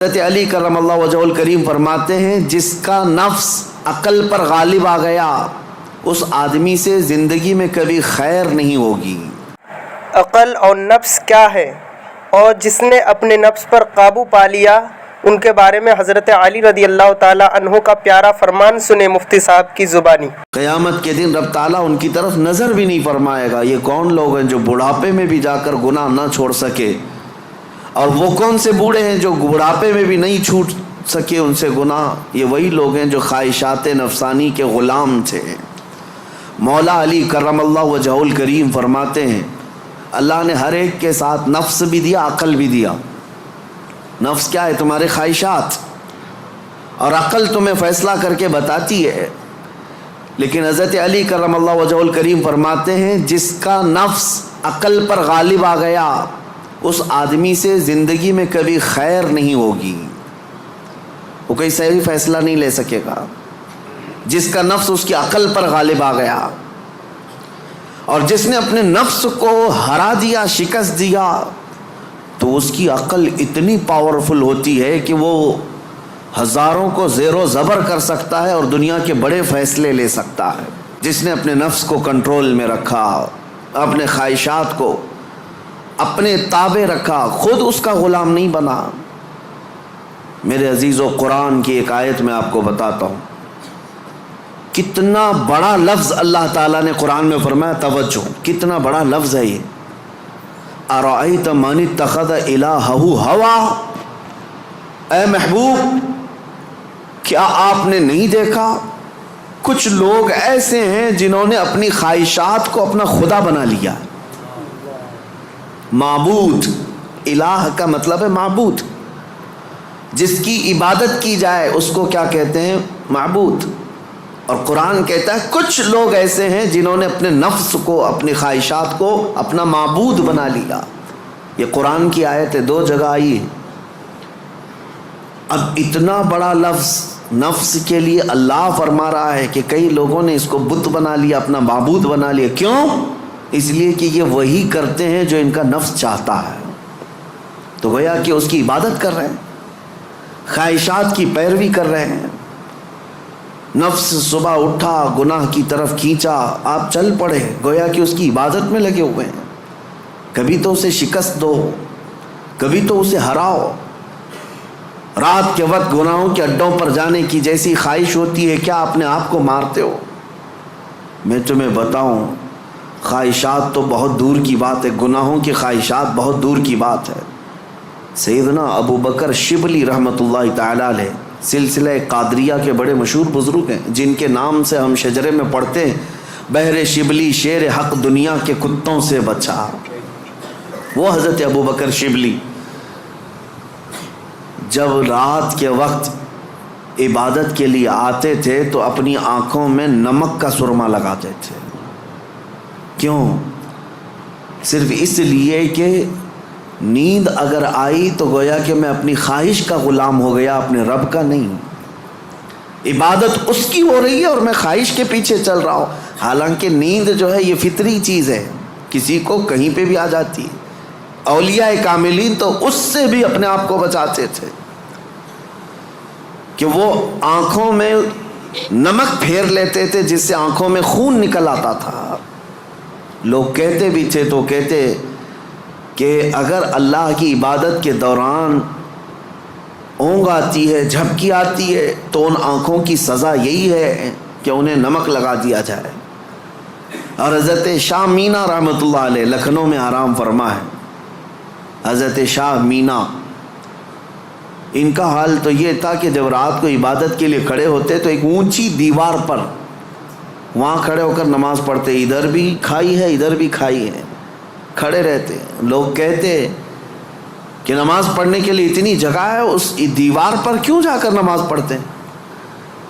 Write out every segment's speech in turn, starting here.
حضرت علی کرم اللہ وجہ الکریم فرماتے ہیں جس کا نفس عقل پر غالب آ گیا اس آدمی سے زندگی میں کبھی خیر نہیں ہوگی۔ عقل اور نفس کیا ہے اور جس نے اپنے نفس پر قابو پا لیا ان کے بارے میں حضرت علی رضی اللہ تعالی عنہ کا پیارا فرمان سنے مفتی صاحب کی زبانی۔ قیامت کے دن رب تعالیٰ ان کی طرف نظر بھی نہیں فرمائے گا۔ یہ کون لوگ ہیں جو بڑھاپے میں بھی جا کر گناہ نہ چھوڑ سکے، اور وہ کون سے بوڑھے ہیں جو بڑھاپے میں بھی نہیں چھوٹ سکے ان سے گناہ؟ یہ وہی لوگ ہیں جو خواہشات نفسانی کے غلام تھے۔ مولا علی کرم اللہ وجہ الکریم فرماتے ہیں اللہ نے ہر ایک کے ساتھ نفس بھی دیا، عقل بھی دیا۔ نفس کیا ہے؟ تمہارے خواہشات، اور عقل تمہیں فیصلہ کر کے بتاتی ہے۔ لیکن حضرت علی کرم اللہ وجہ الکریم فرماتے ہیں جس کا نفس عقل پر غالب آ گیا اس آدمی سے زندگی میں کبھی خیر نہیں ہوگی، وہ کوئی صحیح فیصلہ نہیں لے سکے گا۔ جس کا نفس اس کی عقل پر غالب آ گیا، اور جس نے اپنے نفس کو ہرا دیا، شکست دیا، تو اس کی عقل اتنی پاورفل ہوتی ہے کہ وہ ہزاروں کو زیر و زبر کر سکتا ہے اور دنیا کے بڑے فیصلے لے سکتا ہے۔ جس نے اپنے نفس کو کنٹرول میں رکھا، اپنے خواہشات کو اپنے تابع رکھا، خود اس کا غلام نہیں بنا۔ میرے عزیزو، قرآن کی ایک آیت میں آپ کو بتاتا ہوں، کتنا بڑا لفظ اللہ تعالیٰ نے قرآن میں فرمایا، توجہ، کتنا بڑا لفظ ہے یہ۔ ارأیت من اتخذ الہہ ہوا، اے محبوب کیا آپ نے نہیں دیکھا کچھ لوگ ایسے ہیں جنہوں نے اپنی خواہشات کو اپنا خدا بنا لیا۔ معبود، الہ کا مطلب ہے معبود، جس کی عبادت کی جائے اس کو کیا کہتے ہیں؟ معبود۔ اور قرآن کہتا ہے کچھ لوگ ایسے ہیں جنہوں نے اپنے نفس کو، اپنی خواہشات کو اپنا معبود بنا لیا۔ یہ قرآن کی آیت ہے، 2 جگہ آئی ہے۔ اب اتنا بڑا لفظ نفس کے لیے اللہ فرما رہا ہے کہ کئی لوگوں نے اس کو بت بنا لیا، اپنا معبود بنا لیا۔ کیوں؟ اس لیے کہ یہ وہی کرتے ہیں جو ان کا نفس چاہتا ہے، تو گویا کہ اس کی عبادت کر رہے ہیں، خواہشات کی پیروی کر رہے ہیں۔ نفس صبح اٹھا، گناہ کی طرف کھینچا، آپ چل پڑے، گویا کہ اس کی عبادت میں لگے ہوئے ہیں۔ کبھی تو اسے شکست دو، کبھی تو اسے ہراؤ۔ رات کے وقت گناہوں کے اڈوں پر جانے کی جیسی خواہش ہوتی ہے، کیا اپنے آپ کو مارتے ہو؟ میں تمہیں بتاؤں، خواہشات تو بہت دور کی بات ہے، گناہوں کی خواہشات بہت دور کی بات ہے۔ سیدنا ابو بکر شبلی رحمۃ اللہ تعالی علیہ سلسلہ قادریہ کے بڑے مشہور بزرگ ہیں، جن کے نام سے ہم شجرے میں پڑھتے ہیں، بہر شبلی شیر حق دنیا کے کتوں سے بچا۔ وہ حضرت ابو بکر شبلی جب رات کے وقت عبادت کے لیے آتے تھے تو اپنی آنکھوں میں نمک کا سرما لگاتے تھے۔ کیوں؟ صرف اس لیے کہ نیند اگر آئی تو گویا کہ میں اپنی خواہش کا غلام ہو گیا، اپنے رب کا نہیں۔ عبادت اس کی ہو رہی ہے اور میں خواہش کے پیچھے چل رہا ہوں۔ حالانکہ نیند جو ہے یہ فطری چیز ہے، کسی کو کہیں پہ بھی آ جاتی ہے۔ اولیاء کاملین تو اس سے بھی اپنے آپ کو بچاتے تھے کہ وہ آنکھوں میں نمک پھیر لیتے تھے جس سے آنکھوں میں خون نکل آتا تھا۔ لوگ کہتے بھی تھے تو کہتے کہ اگر اللہ کی عبادت کے دوران اونگ آتی ہے، جھپکی آتی ہے، تو ان آنکھوں کی سزا یہی ہے کہ انہیں نمک لگا دیا جائے۔ اور حضرت شاہ مینا رحمۃ اللہ علیہ لکھنؤ میں آرام فرما ہے، حضرت شاہ مینا، ان کا حال تو یہ تھا کہ جب رات کو عبادت کے لیے کھڑے ہوتے تو ایک اونچی دیوار پر وہاں کھڑے ہو کر نماز پڑھتے، ادھر بھی کھائی ہے ادھر بھی کھائی ہے، کھڑے رہتے۔ لوگ کہتے کہ نماز پڑھنے کے لیے اتنی جگہ ہے، اس دیوار پر کیوں جا کر نماز پڑھتے ہیں؟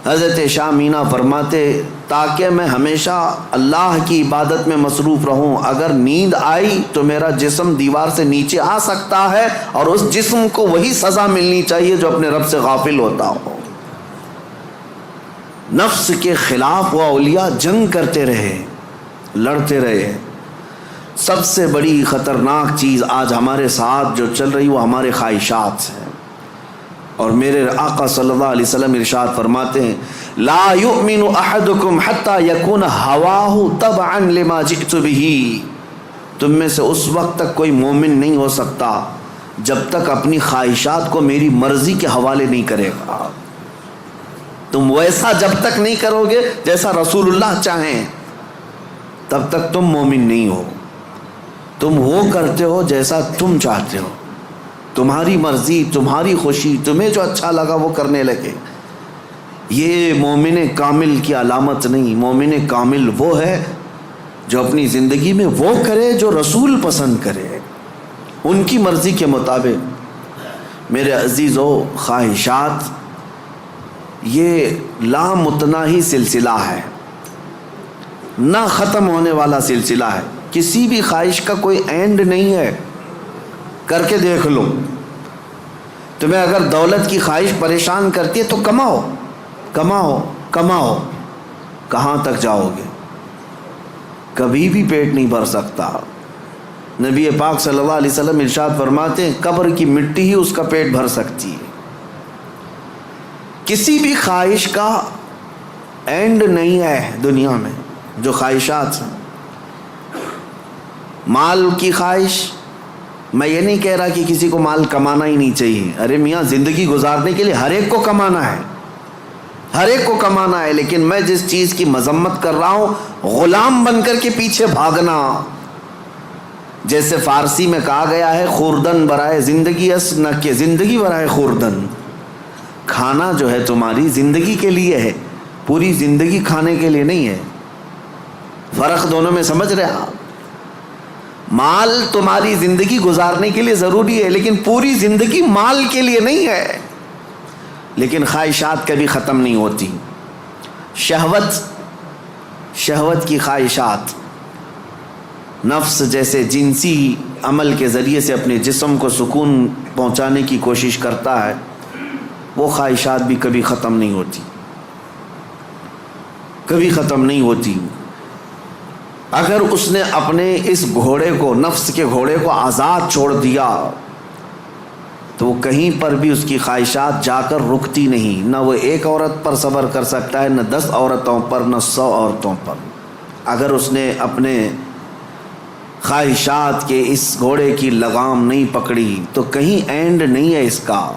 حضرت شاہ مینا فرماتے تاکہ میں ہمیشہ اللہ کی عبادت میں مصروف رہوں، اگر نیند آئی تو میرا جسم دیوار سے نیچے آ سکتا ہے اور اس جسم کو وہی سزا ملنی چاہیے جو اپنے رب سے غافل ہوتا ہو۔ نفس کے خلاف وہ اولیاء جنگ کرتے رہے، لڑتے رہے۔ سب سے بڑی خطرناک چیز آج ہمارے ساتھ جو چل رہی وہ ہمارے خواہشات ہیں۔ اور میرے آقا صلی اللہ علیہ وسلم ارشاد فرماتے ہیں لا یؤمن احدکم حتی یکون ہواہ تبعا لما جئت بہ، تم میں سے اس وقت تک کوئی مومن نہیں ہو سکتا جب تک اپنی خواہشات کو میری مرضی کے حوالے نہیں کرے گا۔ تم ویسا جب تک نہیں کرو گے جیسا رسول اللہ چاہیں تب تک تم مومن نہیں ہو۔ تم وہ کرتے ہو جیسا تم چاہتے ہو، تمہاری مرضی، تمہاری خوشی، تمہیں جو اچھا لگا وہ کرنے لگے۔ یہ مومن کامل کی علامت نہیں۔ مومن کامل وہ ہے جو اپنی زندگی میں وہ کرے جو رسول پسند کرے، ان کی مرضی کے مطابق۔ میرے عزیزو، خواہشات یہ لامتناہی سلسلہ ہے، نہ ختم ہونے والا سلسلہ ہے۔ کسی بھی خواہش کا کوئی اینڈ نہیں ہے۔ کر کے دیکھ لو، تمہیں اگر دولت کی خواہش پریشان کرتی ہے تو کماؤ کماؤ کماؤ، کہاں تک جاؤ گے؟ کبھی بھی پیٹ نہیں بھر سکتا۔ نبی پاک صلی اللہ علیہ وسلم ارشاد فرماتے ہیں قبر کی مٹی ہی اس کا پیٹ بھر سکتی ہے۔ کسی بھی خواہش کا اینڈ نہیں ہے دنیا میں۔ جو خواہشات ہیں، مال کی خواہش، میں یہ نہیں کہہ رہا کہ کسی کو مال کمانا ہی نہیں چاہیے، ارے میاں زندگی گزارنے کے لیے ہر ایک کو کمانا ہے، ہر ایک کو کمانا ہے، لیکن میں جس چیز کی مذمت کر رہا ہوں غلام بن کر کے پیچھے بھاگنا۔ جیسے فارسی میں کہا گیا ہے خوردن برائے زندگی اس نہ کہ زندگی برائے خوردن۔ کھانا جو ہے تمہاری زندگی کے لیے ہے، پوری زندگی کھانے کے لیے نہیں ہے۔ فرق دونوں میں سمجھ رہے آپ؟ مال تمہاری زندگی گزارنے کے لیے ضروری ہے، لیکن پوری زندگی مال کے لیے نہیں ہے۔ لیکن خواہشات کبھی ختم نہیں ہوتی۔ شہوت کی خواہشات، نفس جیسے جنسی عمل کے ذریعے سے اپنے جسم کو سکون پہنچانے کی کوشش کرتا ہے، وہ خواہشات بھی کبھی ختم نہیں ہوتی، کبھی ختم نہیں ہوتی۔ اگر اس نے اپنے اس گھوڑے کو، نفس کے گھوڑے کو آزاد چھوڑ دیا تو وہ کہیں پر بھی اس کی خواہشات جا کر رکتی نہیں۔ نہ وہ ایک عورت پر صبر کر سکتا ہے، نہ 10 عورتوں پر، نہ 100 عورتوں پر۔ اگر اس نے اپنے خواہشات کے اس گھوڑے کی لگام نہیں پکڑی تو کہیں اینڈ نہیں ہے اس کا۔